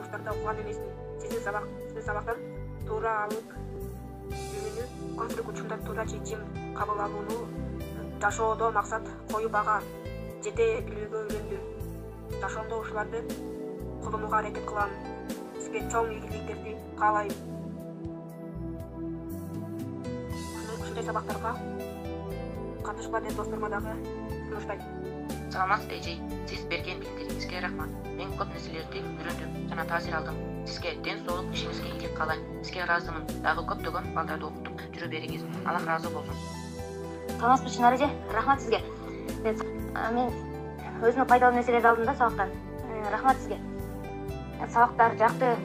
сабактарда окуган эмесмин. Сиздин сабактан туура алып жүрүүнү, көпчүлүк учурда туура чечим кабыл алууну, жашоодо максат коюп ага жете билүүгө үйрөндүм. Жашоомдо ушуларды колдонууга аракет кылам. Сизге чоң ийгиликтерди каалайм. Ушундай сабактарга катышкан досторума дагы сунуштайм. Саламатсыз эже, сиз берген билимиңизге рахмат. Мен көп нерселерди үйрөндүм жана таасир алдым. Сизге ден соолук, ишиңизге ийгилик каалайм. Сизге ыраазымын. Дагы көптөгөн балдарды окуттук. Жүрө бериңиз. Аллах ыраазы болсун. Саламатсызбы Чынар эже? Рахмат сизге. Мен өзүмө пайдалуу нерселерди алдым да сабактан. Рахмат сизге. Сабактар жакты.